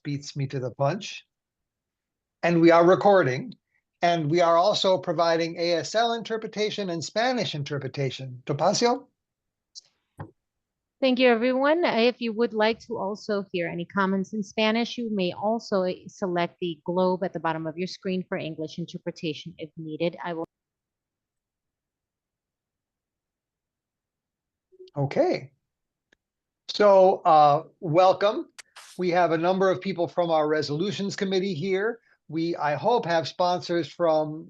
beats me to the punch. And we are recording. And we are also providing ASL interpretation and Spanish interpretation. Topacio? Thank you, everyone. If you would like to also hear any comments in Spanish, you may also select the globe at the bottom of your screen for English interpretation if needed. I will. Okay. So welcome. We have a number of people from our resolutions committee here. We, I hope, have sponsors from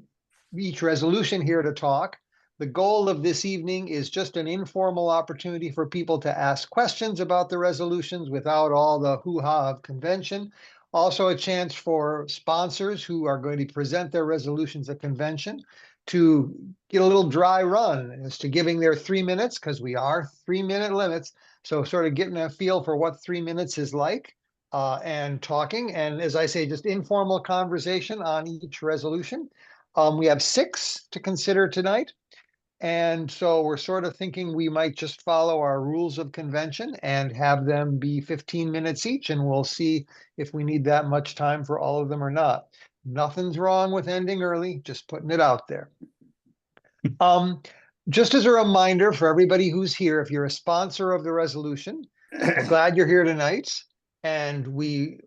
each resolution here to talk. The goal of this evening is just an informal opportunity for people to ask questions about the resolutions without all the hoo-ha of convention. Also a chance for sponsors who are going to present their resolutions at convention to get a little dry run as to giving their 3 minutes, because we are 3-minute limits. So sort of getting a feel for what 3 minutes is like and talking. And as I say, just informal conversation on each resolution. We have 6 to consider tonight. And so we're sort of thinking we might just follow our rules of convention and have them be 15 minutes each, and we'll see if we need that much time for all of them or not. Nothing's wrong with ending early, just putting it out there. Just as a reminder for everybody who's here, if you're a sponsor of the resolution, we're glad you're here tonight, and we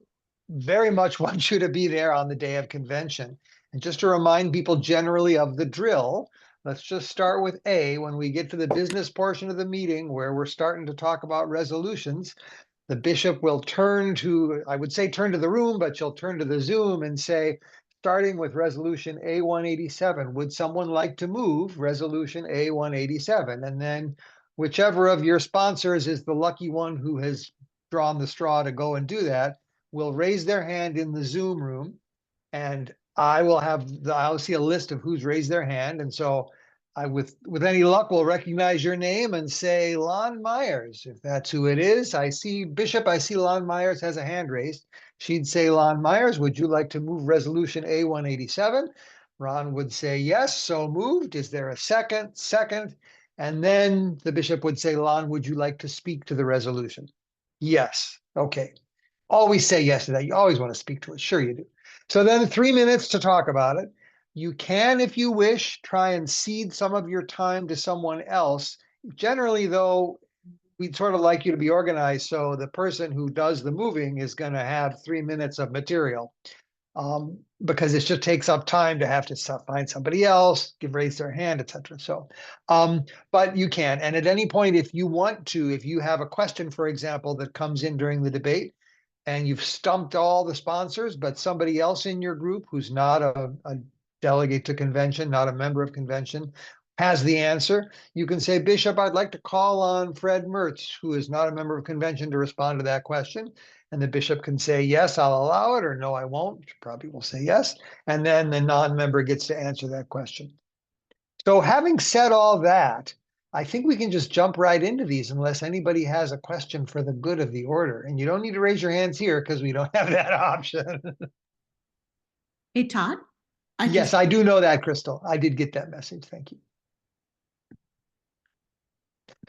very much want you to be there on the day of convention. And just to remind people generally of the drill, let's just start with A. When we get to the business portion of the meeting where we're starting to talk about resolutions, the bishop will turn to, I would say turn to the room, but she'll turn to the Zoom and say, starting with resolution A187, would someone like to move resolution A187? And then whichever of your sponsors is the lucky one who has drawn the straw to go and do that will raise their hand in the Zoom room, and I'll see a list of who's raised their hand. And so I, with any luck, will recognize your name and say Lon Myers, if that's who it is. I see Bishop, I see Lon Myers has a hand raised. She'd say, Lon Myers, would you like to move resolution A187? Ron would say, yes, so moved. Is there a second? Second. And then the bishop would say, Lon, would you like to speak to the resolution? Yes. Okay. Always say yes to that. You always want to speak to it. Sure you do. So then 3 minutes to talk about it. You can, if you wish, try and cede some of your time to someone else. Generally, though, we'd sort of like you to be organized, so the person who does the moving is going to have 3 minutes of material, because it just takes up time to have to find somebody else, raise their hand, etc. So, but you can. And at any point, if you want to, if you have a question, for example, that comes in during the debate, and you've stumped all the sponsors, but somebody else in your group who's not a delegate to convention, not a member of convention, has the answer, you can say, Bishop, I'd like to call on Fred Mertz, who is not a member of convention, to respond to that question. And the bishop can say, yes, I'll allow it, or no, I won't. Probably will say yes. And then the non-member gets to answer that question. So having said all that, I think we can just jump right into these unless anybody has a question for the good of the order. And you don't need to raise your hands here because we don't have that option. Hey, Todd? Yes, I do know that, Crystal. I did get that message. Thank you.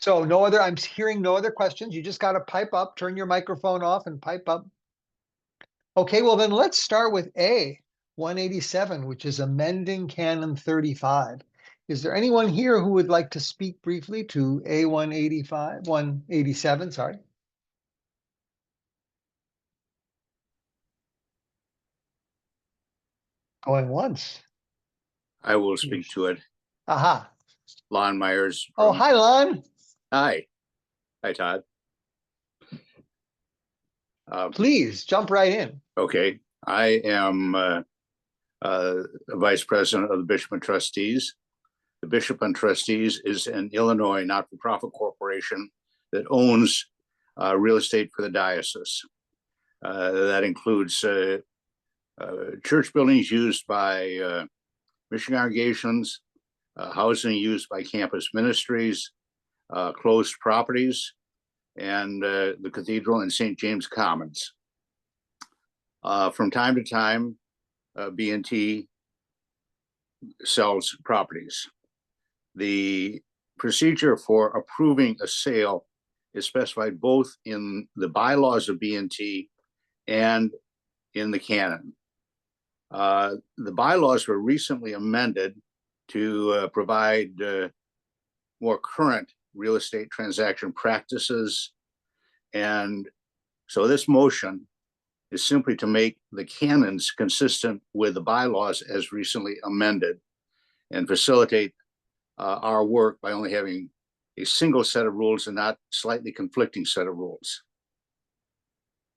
So I'm hearing no other questions. You just got to pipe up, turn your microphone off and pipe up. Okay, well then let's start with A, 187, which is amending Canon 35. Is there anyone here who would like to speak briefly to A185, 187, sorry? Going once. I will speak to it. Aha. Lon Myers. Oh, hi, Lon. Hi. Hi, Todd. Please jump right in. Okay. I am vice president of the Bishop and Trustees. The Bishop and Trustees is an Illinois not-for-profit corporation that owns real estate for the diocese. That includes church buildings used by mission congregations, housing used by campus ministries, closed properties, and the cathedral and St. James Commons. From time to time, B&T sells properties. The procedure for approving a sale is specified both in the bylaws of B&T and in the canon. The bylaws were recently amended to provide more current real estate transaction practices. And so this motion is simply to make the canons consistent with the bylaws as recently amended and facilitate our work by only having a single set of rules and not slightly conflicting set of rules.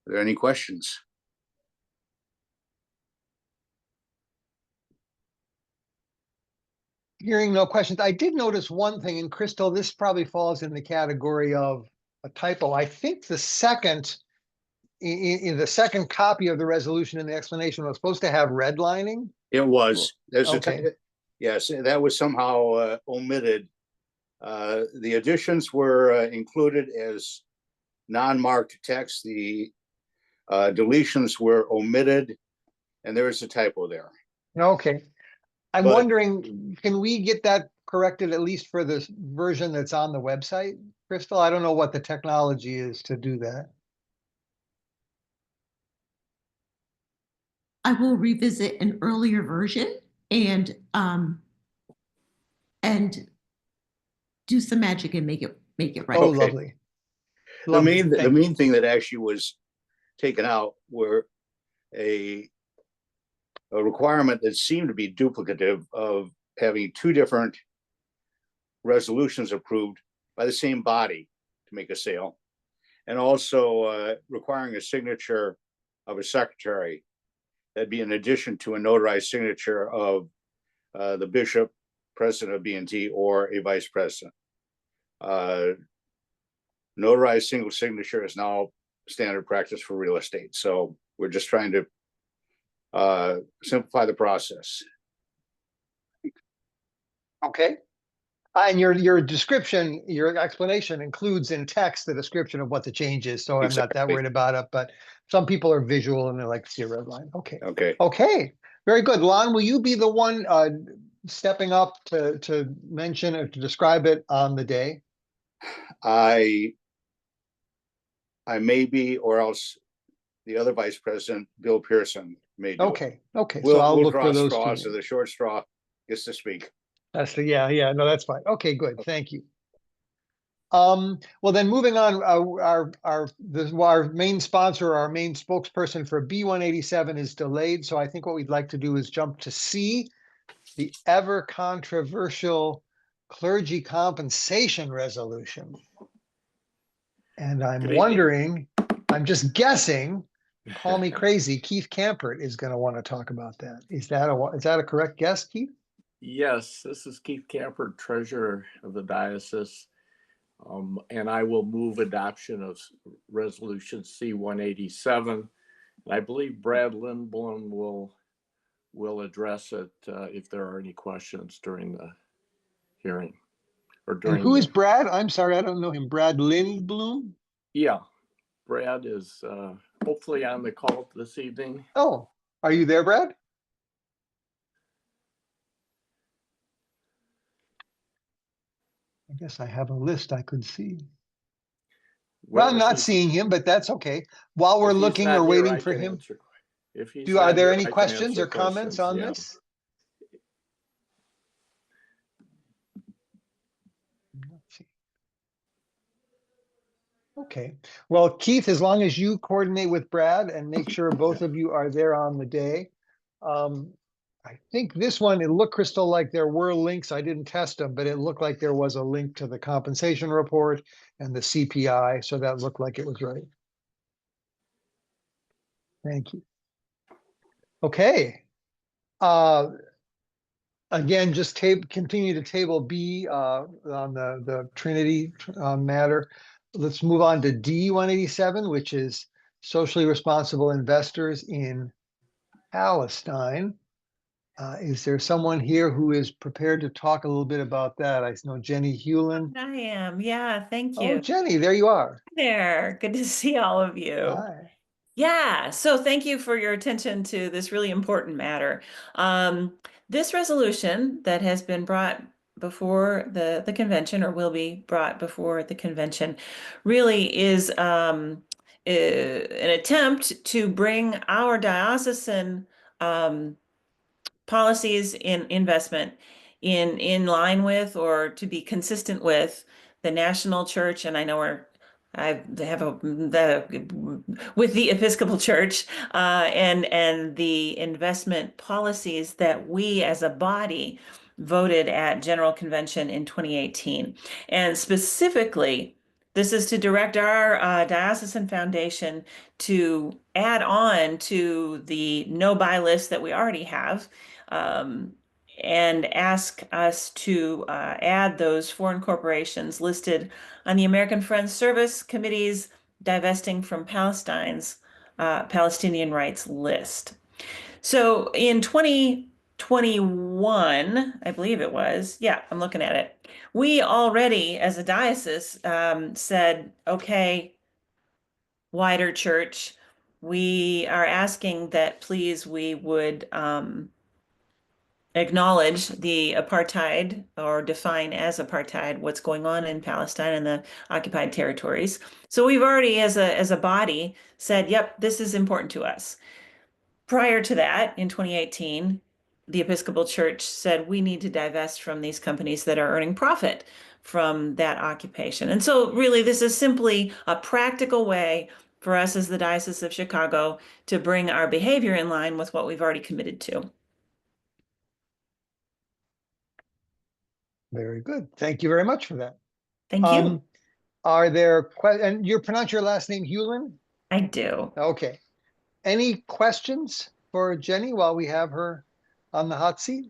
Are there any questions? Hearing no questions, I did notice one thing, and Crystal, this probably falls in the category of a typo. I think the second, in the second copy of the resolution and the explanation was supposed to have redlining. It was. There's Okay. yes, that was somehow omitted. The additions were included as non-marked text. The deletions were omitted, and there is a typo there. Okay. I'm But- wondering, can we get that corrected at least for this version that's on the website? Crystal, I don't know what the technology is to do that. I will revisit an earlier version and do some magic and make it right. Oh, Okay. lovely. The Lovely, main thank you. thing that actually was taken out were a requirement that seemed to be duplicative of having two different resolutions approved by the same body to make a sale, and also requiring a signature of a secretary. That'd be in addition to a notarized signature of the bishop, president of B&T, or a vice president. Notarized single signature is now standard practice for real estate. So we're just trying to simplify the process. Okay. And your description, your explanation includes in text the description of what the change is, so I'm not that Exactly. worried about it, but some people are visual and they like to see a red line. Okay. Okay. Okay, very good. Lon, will you be the one stepping up to mention or to describe it on the day? I may be, or else the other vice president, Bill Pearson, may do it. Okay, okay, so I'll We'll look for draw those straws, so two. the short straw gets to speak. That's the, yeah, no, that's fine. Okay, good, thank you. Well then, moving on, our main sponsor, our main spokesperson for B187 is delayed, so I think what we'd like to do is jump to C, the ever controversial clergy compensation resolution. And I'm Good evening. wondering, I'm just guessing, call me crazy, Keith Campert is going to want to talk about that. Is that a correct guess, Keith? Yes, this is Keith Camper, Treasurer of the Diocese, and I will move adoption of Resolution C-187. And I believe Brad Lindblom will address it if there are any questions during the hearing or And during. who is Brad? I'm sorry, I don't know him. Brad Lindblom? Yeah, Brad is hopefully on the call this evening. Oh, are you there, Brad? I guess I have a list I could see. Well, I'm if not he's- seeing him, but that's okay. While we're if he's looking not or here, waiting I for can him, answer. If he's are not there here, any I can questions answer or comments on yeah. this? Let's see. Okay, well, Keith, as long as you coordinate with Brad and make sure both of you are there on the day. I think this one, it looked, Crystal, like there were links. I didn't test them, but it looked like there was a link to the compensation report and the CPI, so that looked like it was right. Thank you. Okay. Again, just continue to table B on the Trinity matter. Let's move on to D187, which is socially responsible investors in Palestine. Is there someone here who is prepared to talk a little bit about that? I know Jenny Hewlin. I am. Yeah, thank Oh, you. Jenny, there you are. Hi there. Good to see all of you. Hi. Yeah, so thank you for your attention to this really important matter. This resolution that has been brought before the convention, or will be brought before the convention, really is an attempt to bring our diocesan policies in investment in line with or to be consistent with the national church. And I know with the Episcopal Church and the investment policies that we as a body voted at General Convention in 2018. And specifically, this is to direct our diocesan foundation to add on to the no-buy list that we already have, and ask us to add those foreign corporations listed on the American Friends Service Committee's divesting from Palestine's Palestinian rights list. So in 2021, I believe it was, yeah, I'm looking at it. We already, as a diocese, said, okay, wider church, we are asking that please we would acknowledge the apartheid or define as apartheid what's going on in Palestine and the occupied territories. So we've already, as a body, said, yep, this is important to us. Prior to that, in 2018, the Episcopal Church said we need to divest from these companies that are earning profit from that occupation. And so really, this is simply a practical way for us as the Diocese of Chicago to bring our behavior in line with what we've already committed to. Very good. Thank you very much for that. Thank you. Are there and you pronounce your last name Hewlin? I do. Okay. Any questions for Jenny while we have her on the hot seat?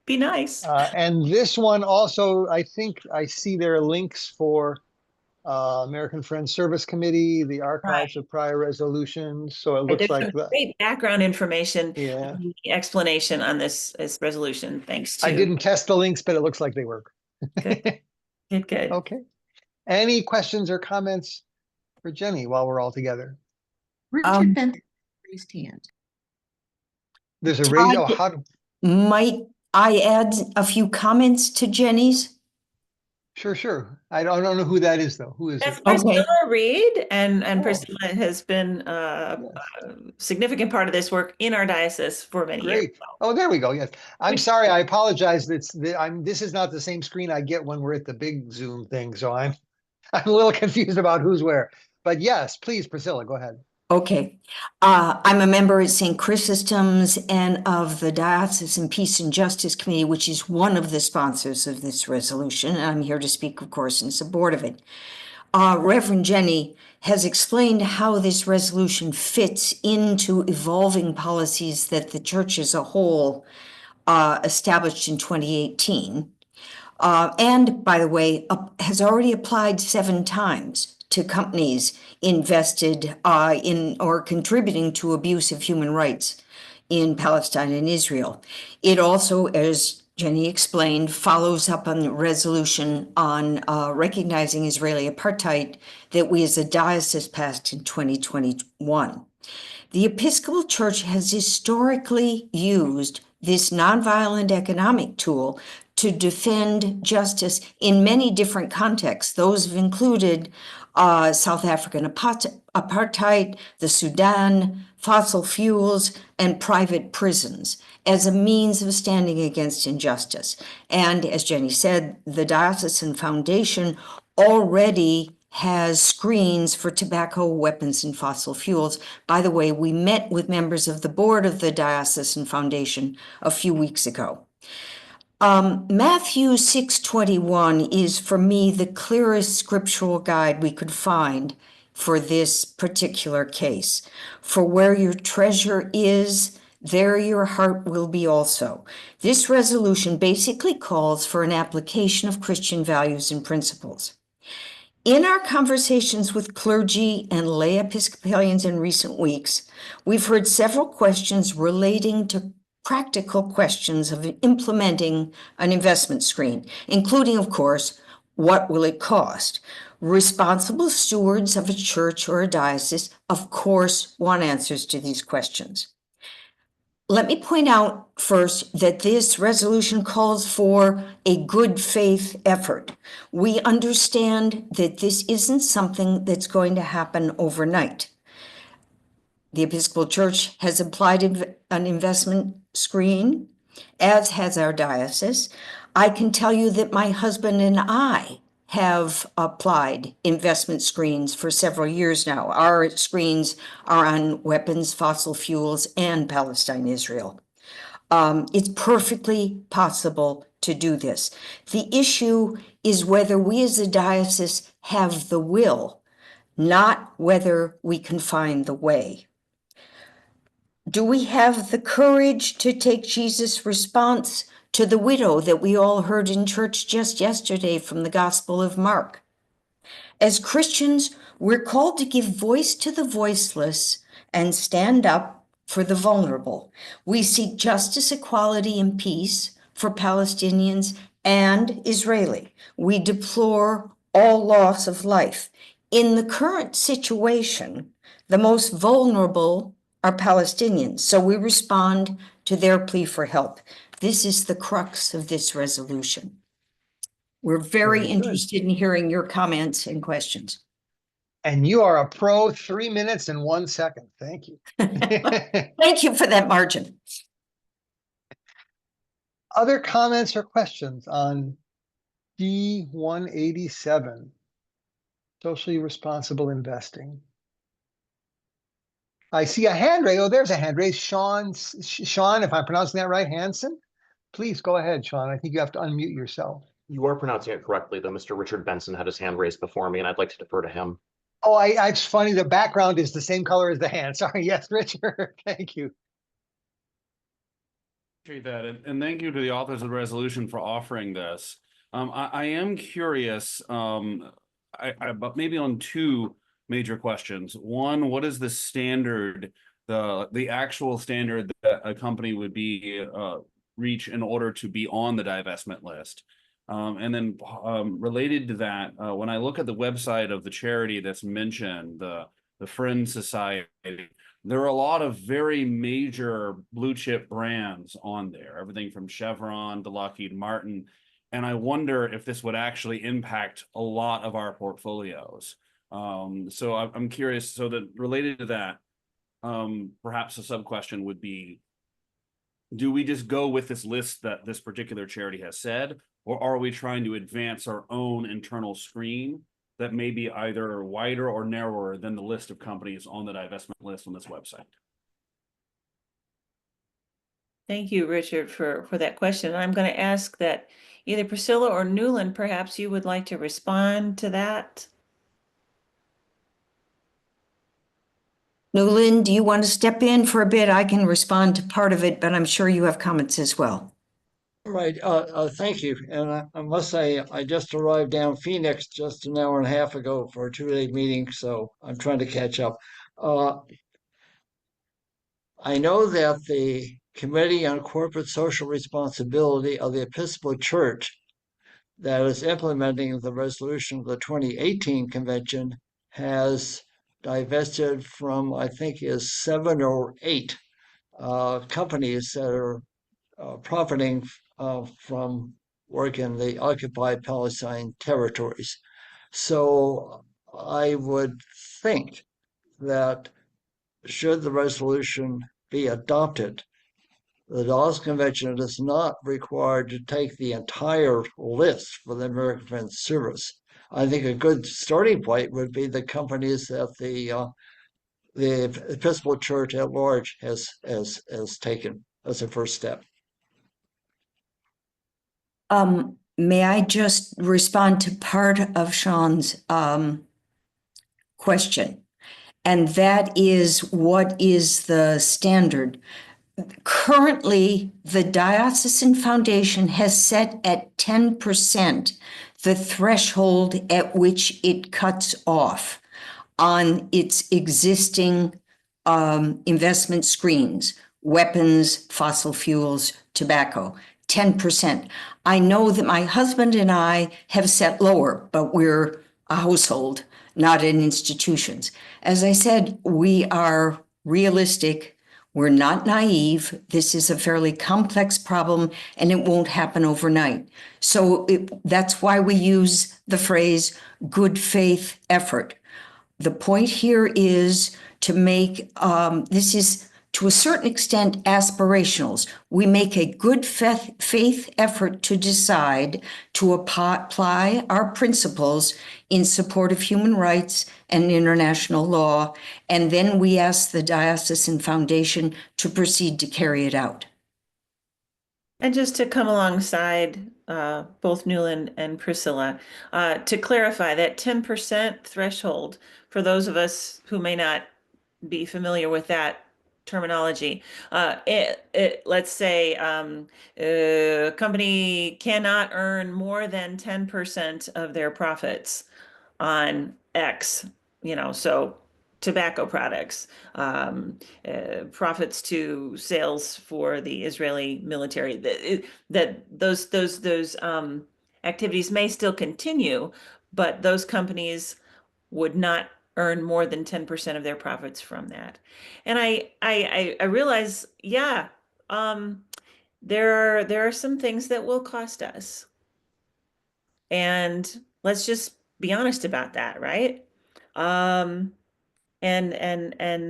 Be nice. And this one also, I think I see there are links for American Friends Service Committee, the archives of prior resolutions. So it looks There's like some that. great background information, Yeah. explanation on this resolution. Thanks to I didn't test the links, but it looks like they work. Good. Good. Okay. Any questions or comments for Jenny while we're all together? Richard Benson raised hand. There's a Todd, radio. Might I add a few comments to Jenny's? Sure. I don't know who that is though. Who is That's it? Priscilla Reed, and Oh. Priscilla has been a significant part of this work in our diocese for many years. Great. Oh, there we go. Yes. I'm sorry. I apologize. This is not the same screen I get when we're at the big Zoom thing. So I'm a little confused about who's where. But yes, please, Priscilla, go ahead. Okay. I'm a member at St. Chrysostom's and of the Diocesan Peace and Justice Committee, which is one of the sponsors of this resolution. And I'm here to speak, of course, in support of it. Reverend Jenny has explained how this resolution fits into evolving policies that the church as a whole established in 2018. And by the way, has already applied 7 times to companies invested in or contributing to abuse of human rights in Palestine and Israel. It also, as Jenny explained, follows up on the resolution on recognizing Israeli apartheid that we as a diocese passed in 2021. The Episcopal Church has historically used this nonviolent economic tool to defend justice in many different contexts. Those have included South African apartheid, the Sudan, fossil fuels, and private prisons as a means of standing against injustice. And as Jenny said, the Diocesan Foundation already has screens for tobacco, weapons, and fossil fuels. By the way, we met with members of the board of the Diocesan Foundation a few weeks ago. Matthew 6:21 is for me the clearest scriptural guide we could find for this particular case. For where your treasure is, there your heart will be also. This resolution basically calls for an application of Christian values and principles. In our conversations with clergy and lay Episcopalians in recent weeks, we've heard several questions relating to practical questions of implementing an investment screen, including, of course, what will it cost? Responsible stewards of a church or a diocese, of course, want answers to these questions. Let me point out first that this resolution calls for a good faith effort. We understand that this isn't something that's going to happen overnight. The Episcopal Church has applied an investment screen, as has our diocese. I can tell you that my husband and I have applied investment screens for several years now. Our screens are on weapons, fossil fuels, and Palestine, Israel. It's perfectly possible to do this. The issue is whether we as a diocese have the will, not whether we can find the way. Do we have the courage to take Jesus' response to the widow that we all heard in church just yesterday from the Gospel of Mark? As Christians, we're called to give voice to the voiceless and stand up for the vulnerable. We seek justice, equality, and peace for Palestinians and Israeli. We deplore all loss of life. In the current situation, the most vulnerable are Palestinians, so we respond to their plea for help. This is the crux of this resolution. We're very Very good. interested in hearing your comments and questions. And you are a pro, 3 minutes and 1 second. Thank you. Thank you for that margin. Other comments or questions on D187, socially responsible investing? I see a hand raise. Oh, there's a hand raise. Sean, if I'm pronouncing that right, Hanson? Please go ahead, Sean. I think you have to unmute yourself. You are pronouncing it correctly, though. Mr. Richard Benson had his hand raised before me, and I'd like to defer to him. Oh, it's funny. The background is the same color as the hand. Sorry. Yes, Richard. Thank you. Appreciate that, and thank you to the authors of the resolution for offering this. I am curious, but maybe on two major questions. One, what is the standard, the actual standard that a company would be reach in order to be on the divestment list? And then related to that, when I look at the website of the charity that's mentioned, the Friends Society, there are a lot of very major blue chip brands on there, everything from Chevron to Lockheed Martin. And I wonder if this would actually impact a lot of our portfolios. So I'm curious, so that related to that, perhaps a sub question would be, do we just go with this list that this particular charity has said, or are we trying to advance our own internal screen that may be either wider or narrower than the list of companies on the divestment list on this website? Thank you, Richard, for that question. I'm going to ask that either Priscilla or Newland, perhaps you would like to respond to that. Newland, do you want to step in for a bit? I can respond to part of it, but I'm sure you have comments as well. Right. Thank you. And I must say, I just arrived down Phoenix just an hour and a half ago for a 2-day meeting, so I'm trying to catch up. I know that the Committee on Corporate Social Responsibility of the Episcopal Church that is implementing the resolution of the 2018 convention has divested from, I think, is 7 or 8 companies that are profiting from work in the occupied Palestine territories. So I would think that should the resolution be adopted, the Dawes Convention is not required to take the entire list for the American Defense Service. I think a good starting point would be the companies that the Episcopal Church at large has taken as a first step. May I just respond to part of Sean's question? And that is, what is the standard? Currently, the Diocesan Foundation has set at 10% the threshold at which it cuts off on its existing investment screens, weapons, fossil fuels, tobacco, 10%. I know that my husband and I have set lower, but we're a household, not in institutions. As I said, we are realistic. We're not naive. This is a fairly complex problem and it won't happen overnight. So that's why we use the phrase good faith effort. The point here is to make, this is to a certain extent aspirationals. We make a good faith effort to decide to apply our principles in support of human rights and international law, and then we ask the Diocesan Foundation to proceed to carry it out. And just to come alongside both Newland and Priscilla, to clarify that 10% threshold, for those of us who may not be familiar with that terminology, let's say a company cannot earn more than 10% of their profits on X, so tobacco products, profits to sales for the Israeli military, those activities may still continue, but those companies would not earn more than 10% of their profits from that. And I realize, there are some things that will cost us. And let's just be honest about that, right? And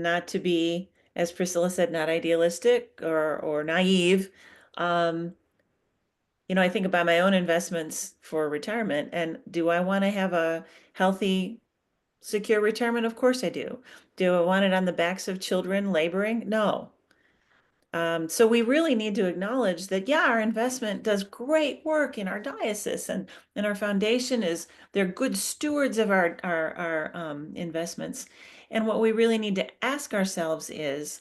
not to be, as Priscilla said, not idealistic or naive. I think about my own investments for retirement, and do I want to have a healthy, secure retirement? Of course I do. Do I want it on the backs of children laboring? No. So we really need to acknowledge that, our investment does great work in our diocese, and our foundation they're good stewards of our investments. And what we really need to ask ourselves is,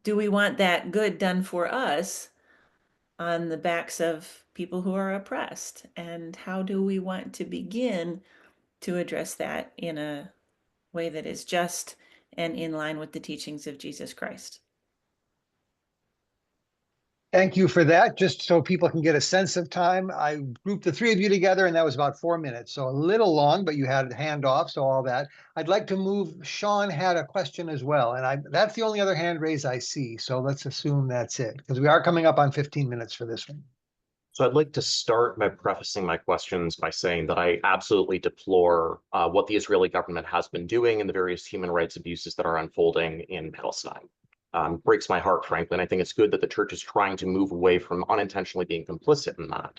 do we want that good done for us on the backs of people who are oppressed? And how do we want to begin to address that in a way that is just and in line with the teachings of Jesus Christ? Thank you for that. Just so people can get a sense of time, I grouped the three of you together and that was about 4 minutes. So a little long, but you had handoff, so all that. I'd like to move, Sean had a question as well, and that's the only other hand raise I see. So let's assume that's it, because we are coming up on 15 minutes for this one. So I'd like to start by prefacing my questions by saying that I absolutely deplore what the Israeli government has been doing and the various human rights abuses that are unfolding in Palestine. Breaks my heart, frankly, and I think it's good that the church is trying to move away from unintentionally being complicit in that.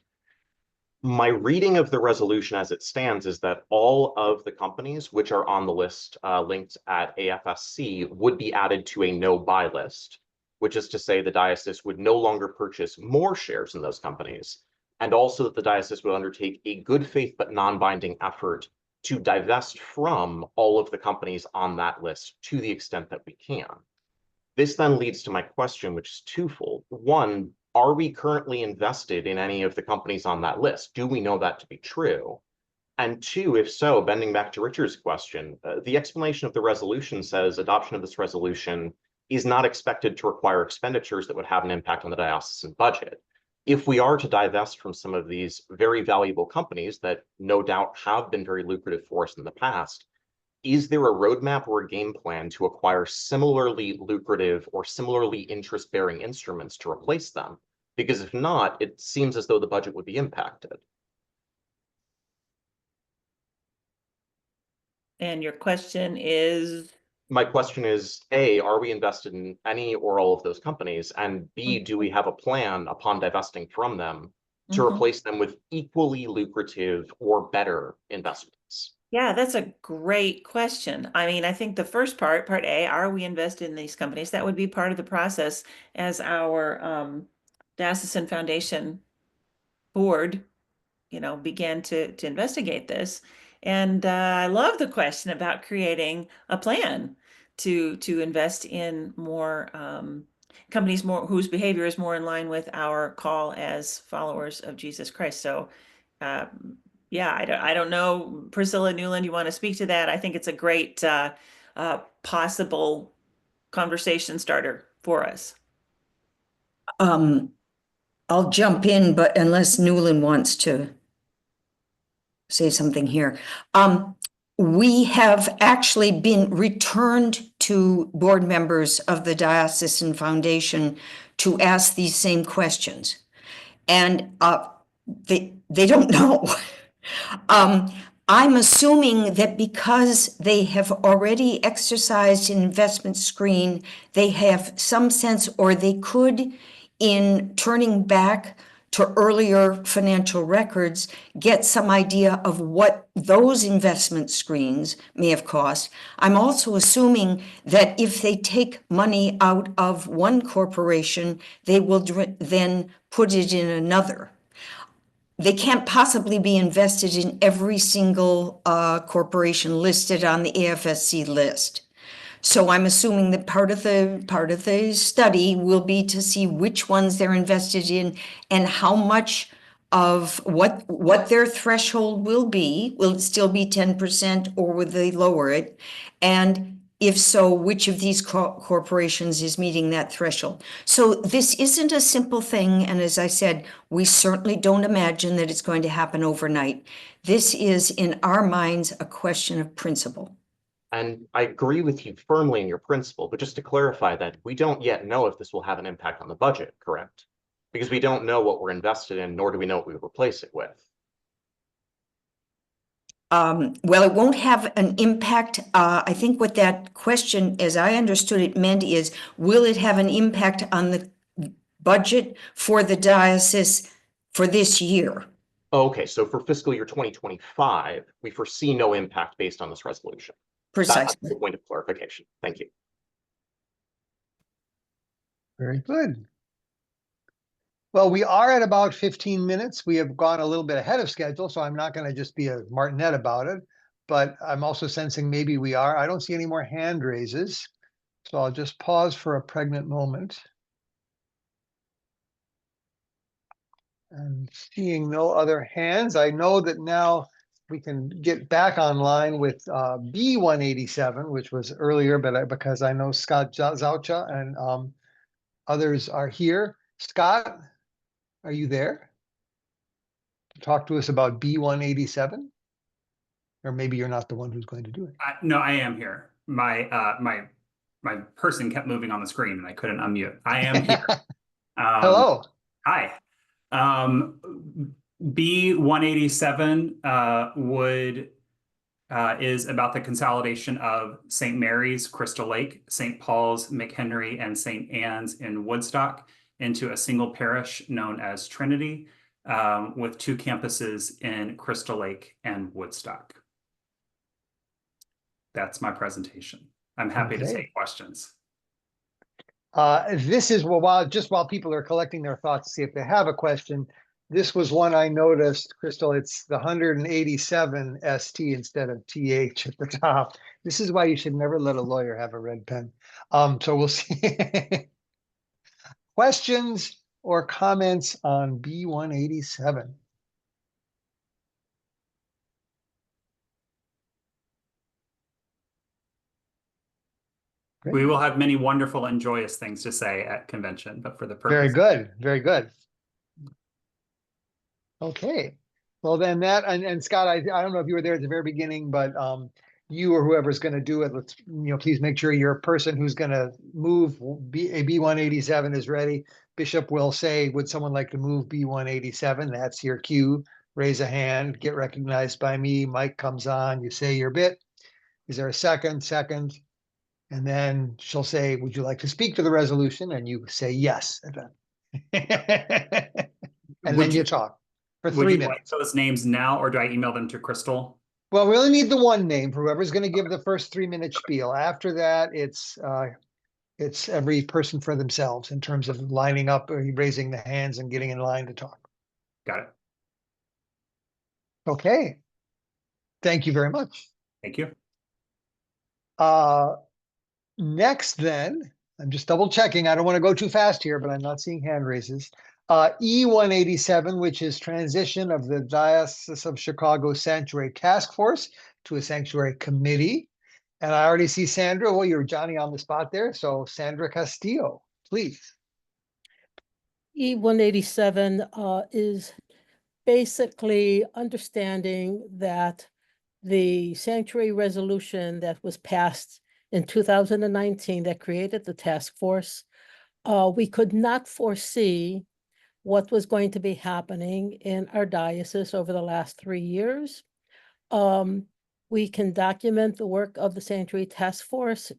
My reading of the resolution as it stands is that all of the companies which are on the list linked at AFSC would be added to a no-buy list, which is to say the diocese would no longer purchase more shares in those companies, and also that the diocese would undertake a good faith but non-binding effort to divest from all of the companies on that list to the extent that we can. This then leads to my question, which is twofold. One, are we currently invested in any of the companies on that list? Do we know that to be true? And two, if so, bending back to Richard's question, the explanation of the resolution says adoption of this resolution is not expected to require expenditures that would have an impact on the diocesan budget. If we are to divest from some of these very valuable companies that no doubt have been very lucrative for us in the past, is there a roadmap or a game plan to acquire similarly lucrative or similarly interest-bearing instruments to replace them? Because if not, it seems as though the budget would be impacted. And your question is? My question is, A, are we invested in any or all of those companies? And B, do we have a plan upon divesting from them to replace them with equally lucrative or better investments? Yeah, that's a great question. I mean, I think the first part A, are we invested in these companies? That would be part of the process as our Diocesan Foundation board, began to investigate this. And I love the question about creating a plan to invest in more companies whose behavior is more in line with our call as followers of Jesus Christ. So yeah, I don't know, Priscilla, Newland, you want to speak to that? I think it's a great possible conversation starter for us. I'll jump in, but unless Newland wants to say something here. We have actually been returned to board members of the Diocesan Foundation to ask these same questions. And they don't know. I'm assuming that because they have already exercised an investment screen, they have some sense, or they could, in turning back to earlier financial records, get some idea of what those investment screens may have cost. I'm also assuming that if they take money out of one corporation, they will then put it in another. They can't possibly be invested in every single corporation listed on the AFSC list. So I'm assuming that part of the study will be to see which ones they're invested in and how much of what their threshold will be. Will it still be 10% or will they lower it? And if so, which of these corporations is meeting that threshold? So this isn't a simple thing. And as I said, we certainly don't imagine that it's going to happen overnight. This is, in our minds, a question of principle. And I agree with you firmly in your principle, but just to clarify that, we don't yet know if this will have an impact on the budget, correct? Because we don't know what we're invested in, nor do we know what we would replace it with. Well, it won't have an impact. I think what that question, as I understood it, meant is, will it have an impact on the budget for the diocese for this year? Okay, so for fiscal year 2025, we foresee no impact based on this resolution. Precisely. That's the point of clarification. Thank you. Very good. Well, we are at about 15 minutes. We have gone a little bit ahead of schedule, so I'm not going to just be a martinet about it, but I'm also sensing maybe we are. I don't see any more hand raises, so I'll just pause for a pregnant moment. And seeing no other hands, I know that now we can get back online with B187, which was earlier, but because I know Scott Zaucha and others are here. Scott, are you there to talk to us about B187? Or maybe you're not the one who's going to do it. No, I am here. My person kept moving on the screen and I couldn't unmute. I am here. Hello. Hi. B187 is about the consolidation of St. Mary's, Crystal Lake, St. Paul's, McHenry, and St. Anne's in Woodstock into a single parish known as Trinity, with 2 campuses in Crystal Lake and Woodstock. That's my presentation. I'm happy to take questions. This is, well, while people are collecting their thoughts to see if they have a question, this was one I noticed, Crystal, it's the 187 ST instead of TH at the top. This is why you should never let a lawyer have a red pen. So we'll see. Questions or comments on B187? Great. We will have many wonderful and joyous things to say at convention, but for the purpose. Very good, very good. Okay, well then that, and Scott, I don't know if you were there at the very beginning, but you or whoever's going to do it, let's, please make sure your person who's going to move B187 is ready. Bishop will say, would someone like to move B187? That's your cue. Raise a hand, get recognized by me. Mic comes on, you say your bit. Is there a second? Second. And then she'll say, would you like to speak to the resolution? And you say yes. And then you talk for 3 minutes. Like those names now, or do I email them to Crystal? Well, we only need the one name for whoever's going to give the first 3-minute spiel. After that, it's every person for themselves in terms of lining up or raising the hands and getting in line to talk. Got it. Okay. Thank you very much. Thank you. Next then, I'm just double checking. I don't want to go too fast here, but I'm not seeing hand raises. E187, which is transition of the Diocese of Chicago Sanctuary Task Force to a Sanctuary Committee. And I already see Sandra. Well, you're Johnny on the spot there. So Sandra Castillo, please. E187 is basically understanding that the sanctuary resolution that was passed in 2019 that created the task force. We could not foresee what was going to be happening in our diocese over the last 3 years. We can document the work of the Sanctuary Task Force,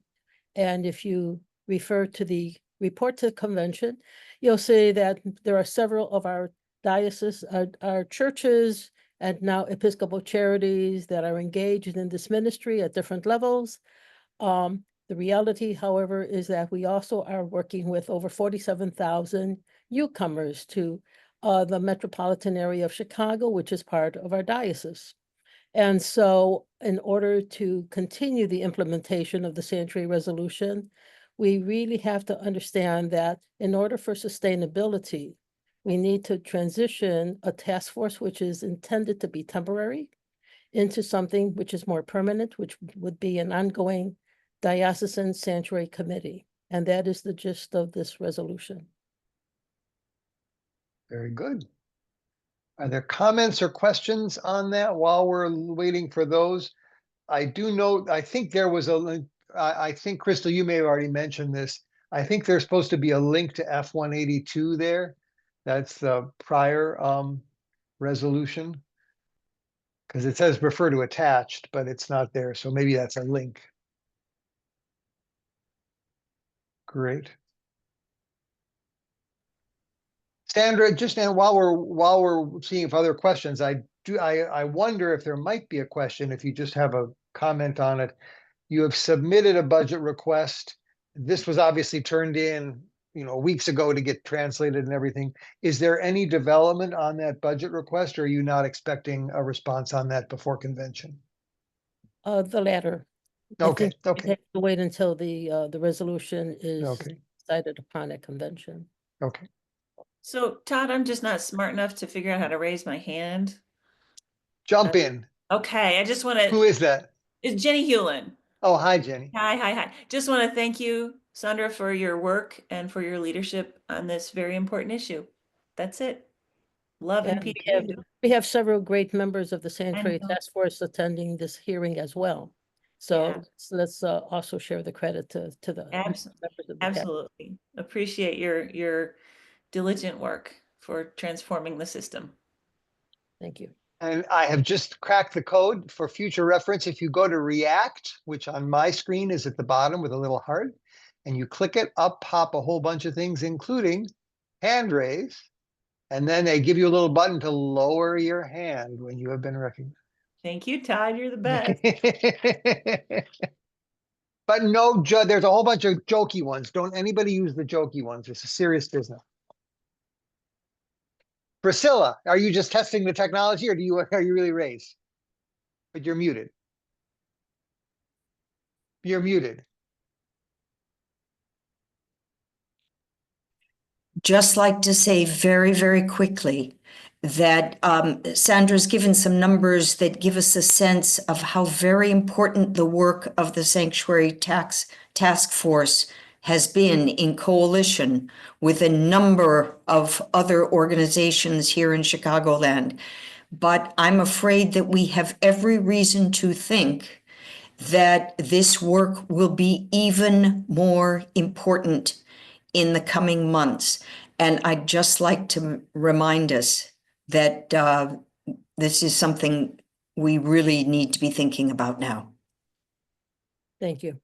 and if you refer to the report to the convention, you'll see that there are several of our diocese, our churches, and now Episcopal charities that are engaged in this ministry at different levels. The reality, however, is that we also are working with over 47,000 newcomers to the metropolitan area of Chicago, which is part of our diocese. And so in order to continue the implementation of the Sanctuary Resolution, we really have to understand that in order for sustainability, we need to transition a task force which is intended to be temporary into something which is more permanent, which would be an ongoing diocesan sanctuary committee. And that is the gist of this resolution. Very good. Are there comments or questions on that while we're waiting for those? I do note, I think there was a link. I think, Crystal, you may have already mentioned this. I think there's supposed to be a link to F-182 there. That's the prior resolution. Because it says refer to attached, but it's not there. So maybe that's a link. Great. Sandra, just now while we're seeing if other questions, I wonder if there might be a question, if you just have a comment on it. You have submitted a budget request. This was obviously turned in, weeks ago to get translated and everything. Is there any development on that budget request, or are you not expecting a response on that before convention? The latter. Okay, We okay, have to wait until the resolution is okay, decided upon at convention. okay. So Todd, I'm just not smart enough to figure out how to raise my hand. Jump in. Okay, I just want Who to, is that? it's Jenny Hewlin. Oh, hi, Jenny. Hi. Just want to thank you, Sandra, for your work and for your leadership on this very important issue. That's it. Love and And peace. we have several great members of the Sanctuary know. Task Force attending this hearing as well. So let's also share the credit to the members of the task. Absolutely. Appreciate your diligent work for transforming the system. Thank you. And I have just cracked the code for future reference. If you go to React, which on my screen is at the bottom with a little heart, and you click it, up pop a whole bunch of things, including hand raise. And then they give you a little button to lower your hand when you have been recognized. Thank you, Todd. You're the best. But no, there's a whole bunch of jokey ones. Don't anybody use the jokey ones. It's a serious business. Priscilla, are you just testing the technology, or are you really raised? But you're muted. You're muted. Just like to say very, very quickly that Sandra's given some numbers that give us a sense of how very important the work of the Sanctuary Task Force has been in coalition with a number of other organizations here in Chicagoland. But I'm afraid that we have every reason to think that this work will be even more important in the coming months. And I'd just like to remind us that this is something we really need to be thinking about now. Thank you.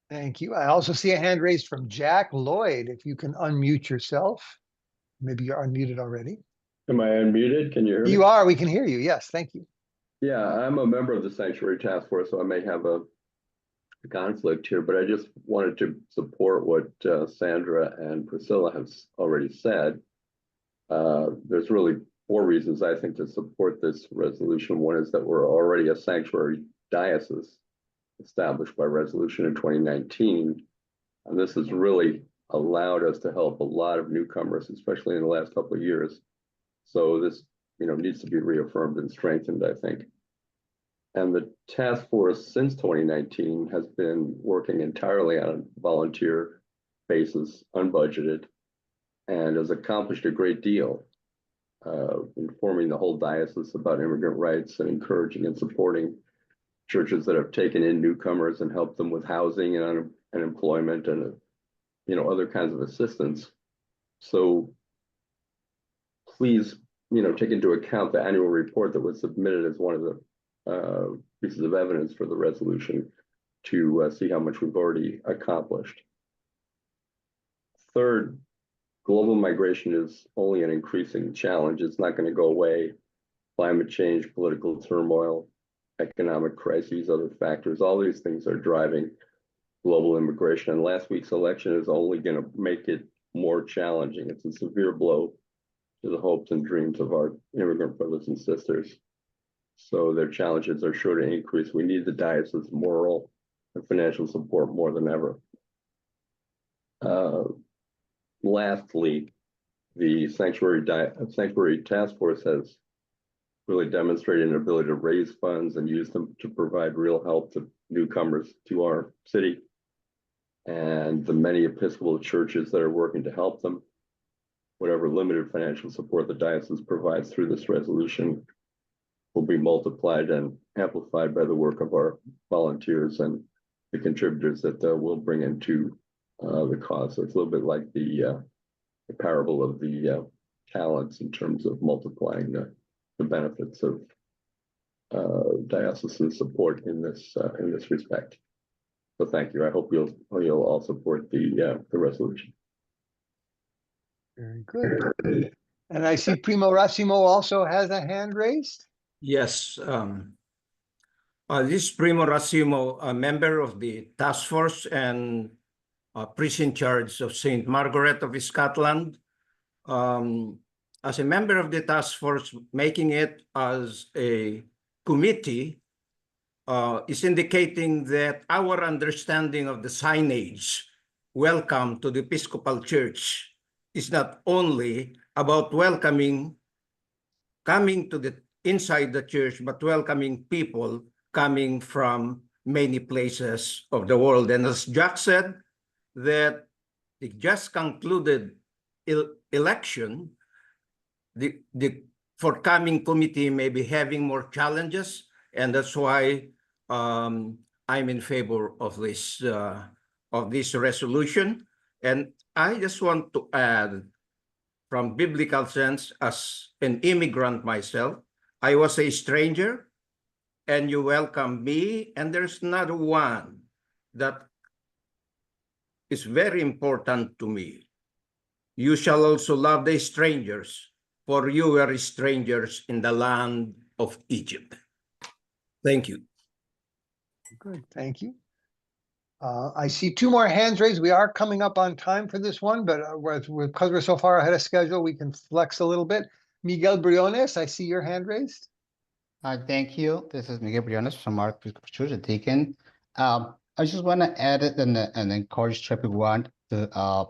Thank you. I also see a hand raised from Jack Lloyd. If you can unmute yourself. Maybe you're unmuted already. Am I unmuted? Can you hear me? You are. We can hear you. Yes. Thank you. Yeah, I'm a member of the Sanctuary Task Force, so I may have a conflict here, but I just wanted to support what Sandra and Priscilla have already said. There's really 4 reasons, I think, to support this resolution. One is that we're already a sanctuary diocese established by resolution in 2019. And this has really allowed us to help a lot of newcomers, especially in the last couple of years. So this, needs to be reaffirmed and strengthened, I think. And the task force since 2019 has been working entirely on a volunteer basis, unbudgeted, and has accomplished a great deal, informing the whole diocese about immigrant rights and encouraging and supporting churches that have taken in newcomers and helped them with housing and employment and, other kinds of assistance. So please, take into account the annual report that was submitted as one of the pieces of evidence for the resolution to see how much we've already accomplished. Third, global migration is only an increasing challenge. It's not going to go away. Climate change, political turmoil, economic crises, other factors, all these things are driving global immigration. And last week's election is only going to make it more challenging. It's a severe blow to the hopes and dreams of our immigrant brothers and sisters. So their challenges are sure to increase. We need the diocese moral and financial support more than ever. Lastly, the Sanctuary Task Force has really demonstrated an ability to raise funds and use them to provide real help to newcomers to our city, and the many Episcopal churches that are working to help them. Whatever limited financial support the diocese provides through this resolution will be multiplied and amplified by the work of our volunteers and the contributors that we'll bring into the cause. So it's a little bit like the parable of the talents in terms of multiplying the benefits of diocesan support in this respect. So thank you. I hope you'll all support the resolution. Very good. And I see Primo Rassimo also has a hand raised. Yes. This is Primo Rassimo, a member of the task force and priest in charge of St. Margaret of Scotland. As a member of the task force, making it as a committee is indicating that our understanding of the signage, welcome to the Episcopal Church, is not only about welcoming, coming to the inside the church, but welcoming people coming from many places of the world. And as Jack said, that the just concluded election, the forthcoming committee may be having more challenges, and that's why I'm in favor of this resolution. And I just want to add, from biblical sense, as an immigrant myself, I was a stranger, and you welcomed me, and there's not one that is very important to me. You shall also love the strangers, for you were strangers in the land of Egypt. Thank you. Good, thank you. I see two more hands raised. We are coming up on time for this one, but because we're so far ahead of schedule, we can flex a little bit. Miguel Briones, I see your hand raised. Thank you. This is Miguel Briones from our Church, the Deacon. I just want to add it and encourage everyone to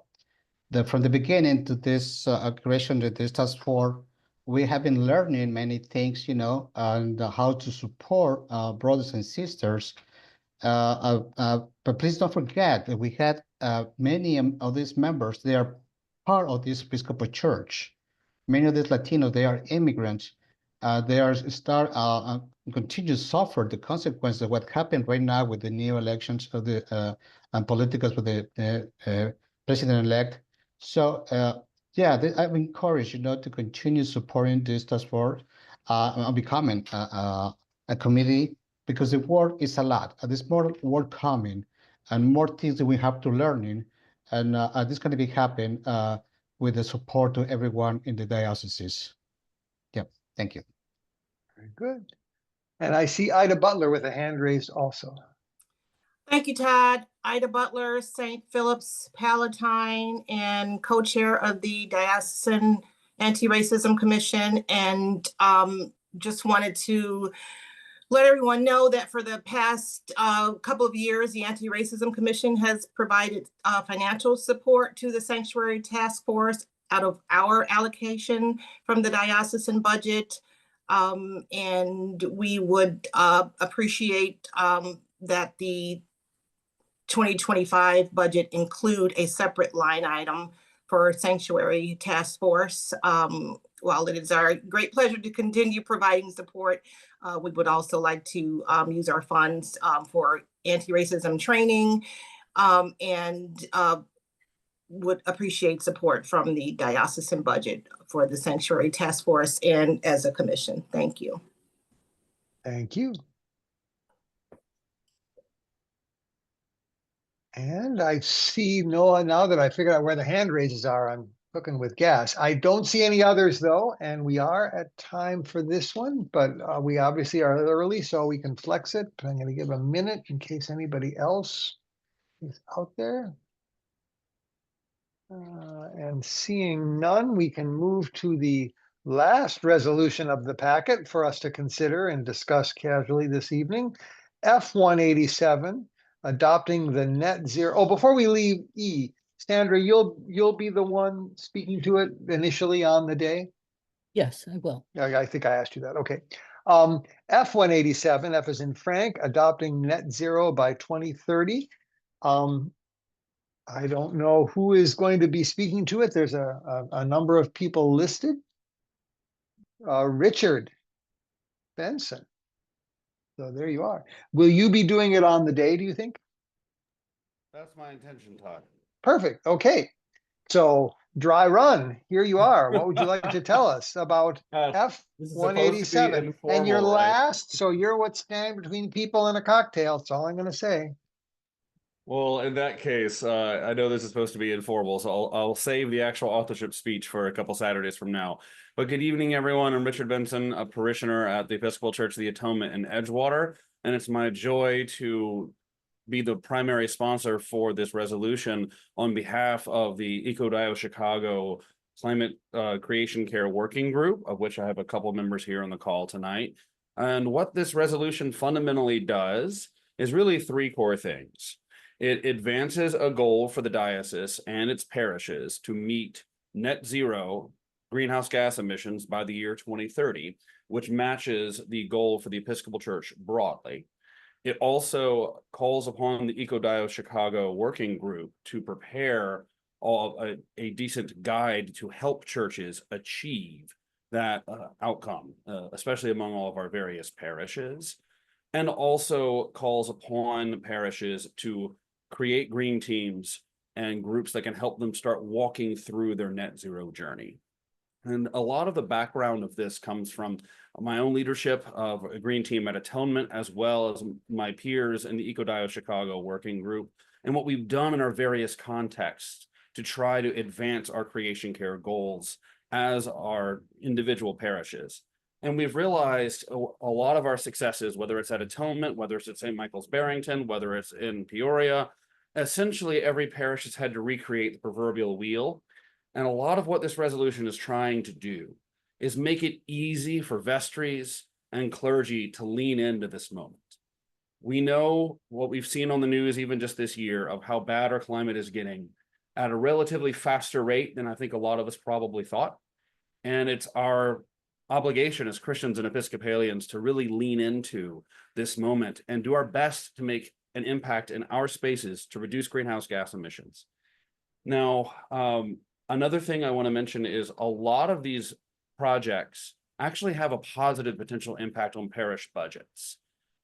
from the beginning to this creation to this task force, we have been learning many things, and how to support brothers and sisters. But please don't forget that we had many of these members. They are part of this Episcopal Church. Many of these Latinos, they are immigrants. They are continue to suffer the consequences of what happened right now with the new elections of the and politicals with the president-elect. So I'm encouraged, to continue supporting this task force and becoming a committee, because the work is a lot. There's more work coming and more things that we have to learn, and this is going to be happening with the support to everyone in the diocese. Yeah, thank you. Very good. And I see Ida Butler with a hand raised also. Thank you, Todd. Ida Butler, St. Philip's Palatine, and co-chair of the Diocesan Anti-Racism Commission, and just wanted to let everyone know that for the past couple of years, the Anti-Racism Commission has provided financial support to the Sanctuary Task Force out of our allocation from the diocesan budget. And we would appreciate that the 2025 budget include a separate line item for Sanctuary Task Force. While it is our great pleasure to continue providing support, we would also like to use our funds for anti-racism training and would appreciate support from the diocesan budget for the Sanctuary Task Force and as a commission. Thank you. Thank you. And I see Noah, now that I figured out where the hand raises are, I'm cooking with gas. I don't see any others though, and we are at time for this one, but we obviously are early, so we can flex it. But I'm going to give a minute in case anybody else is out there. And seeing none, we can move to the last resolution of the packet for us to consider and discuss casually this evening. F-187, adopting the net zero. Oh, before we leave E, Sandra, you'll be the one speaking to it initially on the day? Yes, I will. I think I asked you that. Okay. F-187, F is in Frank, adopting net zero by 2030. I don't know who is going to be speaking to it. There's a number of people listed. Richard Benson. So there you are. Will you be doing it on the day, do you think? That's my intention, Todd. Perfect. Okay. So dry run, here you are. What would you like to tell us about F-187? And you're last, so you're what's standing between people and a cocktail. That's all I'm going to say. Well, in that case, I know this is supposed to be informal, so I'll save the actual authorship speech for a couple Saturdays from now. But good evening, everyone. I'm Richard Benson, a parishioner at the Episcopal Church of the Atonement in Edgewater, and it's my joy to be the primary sponsor for this resolution on behalf of the EcoDio Chicago Climate Creation Care Working Group, of which I have a couple members here on the call tonight. And what this resolution fundamentally does is really three core things. It advances a goal for the diocese and its parishes to meet net zero greenhouse gas emissions by the year 2030, which matches the goal for the Episcopal Church broadly. It also calls upon the EcoDio Chicago Working Group to prepare a decent guide to help churches achieve that outcome, especially among all of our various parishes, and also calls upon parishes to create green teams and groups that can help them start walking through their net zero journey. And a lot of the background of this comes from my own leadership of a green team at Atonement, as well as my peers in the EcoDio Chicago Working Group, and what we've done in our various contexts to try to advance our creation care goals as our individual parishes. And we've realized a lot of our successes, whether it's at Atonement, whether it's at St. Michael's Barrington, whether it's in Peoria, essentially every parish has had to recreate the proverbial wheel. And a lot of what this resolution is trying to do is make it easy for vestries and clergy to lean into this moment. We know what we've seen on the news, even just this year, of how bad our climate is getting at a relatively faster rate than I think a lot of us probably thought. And it's our obligation as Christians and Episcopalians to really lean into this moment and do our best to make an impact in our spaces to reduce greenhouse gas emissions. Now, another thing I want to mention is a lot of these projects actually have a positive potential impact on parish budgets.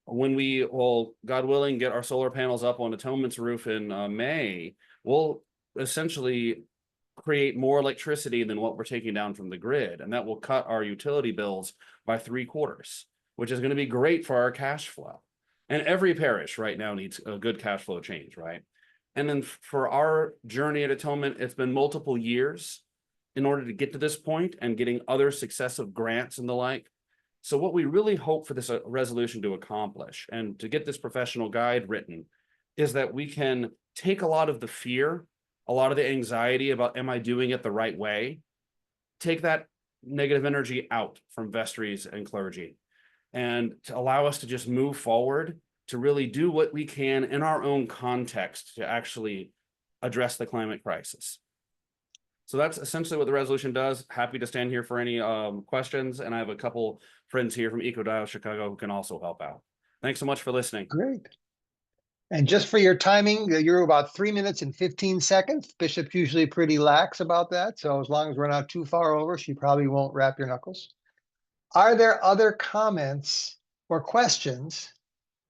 When we will, God willing, get our solar panels up on Atonement's roof in May, we'll essentially create more electricity than what we're taking down from the grid, and that will cut our utility bills by 3/4, which is going to be great for our cash flow. And every parish right now needs a good cash flow change, right? And then for our journey at Atonement, it's been multiple years in order to get to this point and getting other successive grants and the like. So what we really hope for this resolution to accomplish and to get this professional guide written is that we can take a lot of the fear, a lot of the anxiety about, am I doing it the right way? Take that negative energy out from vestries and clergy and to allow us to just move forward to really do what we can in our own context to actually address the climate crisis. So that's essentially what the resolution does. Happy to stand here for any questions. And I have a couple friends here from EcoDio Chicago who can also help out. Thanks so much for listening. Great. And just for your timing, you're about 3 minutes and 15 seconds. Bishop's usually pretty lax about that. So as long as we're not too far over, she probably won't wrap your knuckles. Are there other comments or questions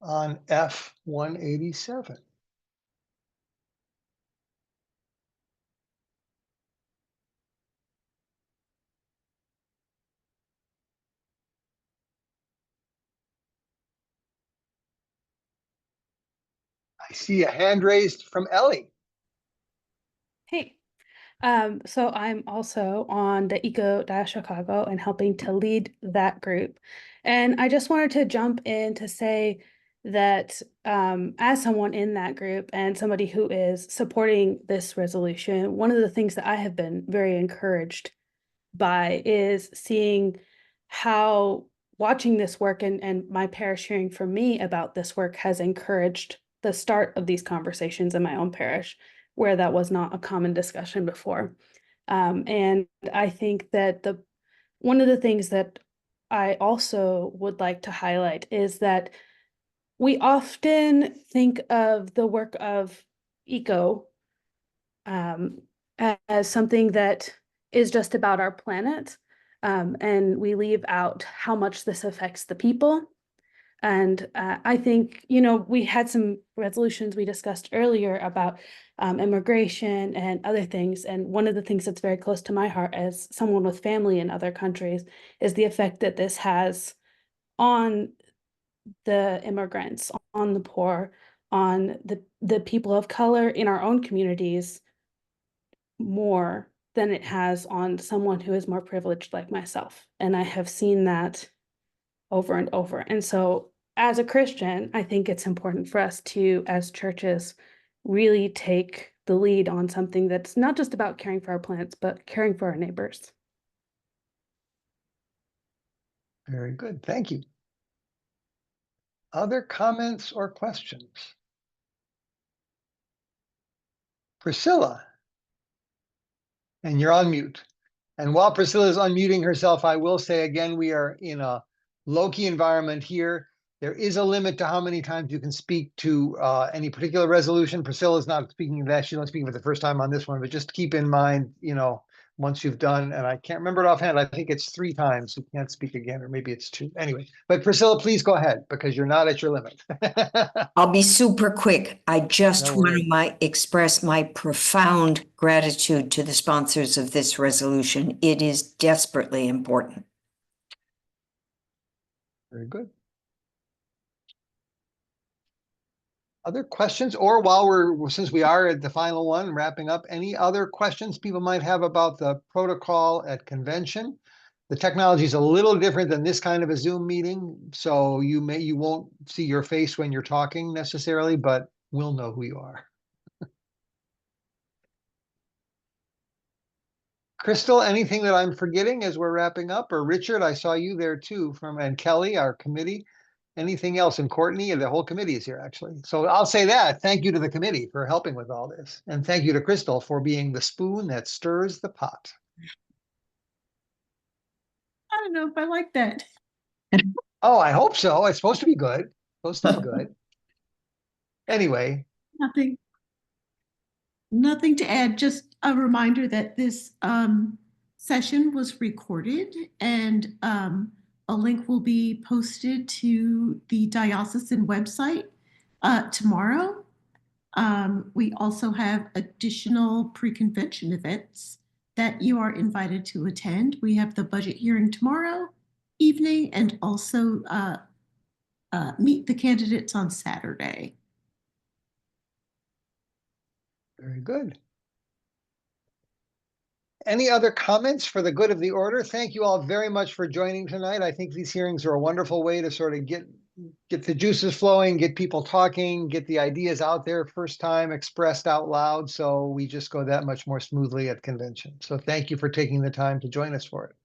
on F-187? I see a hand raised from Ellie. Hey, so I'm also on the Eco Chicago and helping to lead that group. And I just wanted to jump in to say that as someone in that group and somebody who is supporting this resolution, one of the things that I have been very encouraged by is seeing how watching this work and my parish hearing from me about this work has encouraged the start of these conversations in my own parish, where that was not a common discussion before. And I think that one of the things that I also would like to highlight is that we often think of the work of ECO as something that is just about our planet, and we leave out how much this affects the people. And I think, we had some resolutions we discussed earlier about immigration and other things. And one of the things that's very close to my heart as someone with family in other countries is the effect that this has on the immigrants, on the poor, on the people of color in our own communities more than it has on someone who is more privileged like myself. And I have seen that over and over. And so as a Christian, I think it's important for us to, as churches, really take the lead on something that's not just about caring for our plants, but caring for our neighbors. Very good. Thank you. Other comments or questions? Priscilla, and you're on mute. And while Priscilla is unmuting herself, I will say again, we are in a low-key environment here. There is a limit to how many times you can speak to any particular resolution. Priscilla is not speaking of that. She's not speaking for the first time on this one, but just keep in mind, once you've done, and I can't remember it offhand, I think it's 3 times you can't speak again, or maybe it's 2. Anyway, but Priscilla, please go ahead because you're not at your limit. I'll be super quick. I just No want worries. to express my profound gratitude to the sponsors of this resolution. It is desperately important. Very good. Other questions, or since we are at the final one, wrapping up, any other questions people might have about the protocol at convention? The technology is a little different than this kind of a Zoom meeting, so you won't see your face when you're talking necessarily, but we'll know who you are. Crystal, anything that I'm forgetting as we're wrapping up? Or Richard, I saw you there too, and Kelly, our committee. Anything else? And Courtney, and the whole committee is here actually. So I'll say that. Thank you to the committee for helping with all this. And thank you to Crystal for being the spoon that stirs the pot. I don't know if I like that. Oh, I hope so. It's supposed to be good. Supposed to be good. Anyway. Nothing to add, just a reminder that this session was recorded and a link will be posted to the diocesan website tomorrow. We also have additional pre-convention events that you are invited to attend. We have the budget hearing tomorrow evening and also meet the candidates on Saturday. Very good. Any other comments for the good of the order? Thank you all very much for joining tonight. I think these hearings are a wonderful way to sort of get the juices flowing, get people talking, get the ideas out there first time expressed out loud. So we just go that much more smoothly at convention. So thank you for taking the time to join us for it.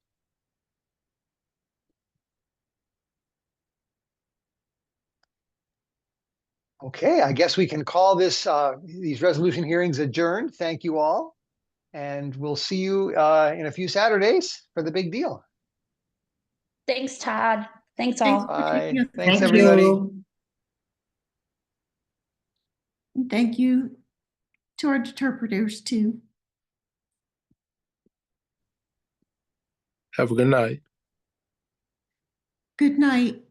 Okay, I guess we can call these resolution hearings adjourned. Thank you all. And we'll see you in a few Saturdays for the big deal. Thanks, Todd. Thanks all. Bye. Thank Thanks, everybody. you. And thank you to our interpreters too. Have a good night. Good night.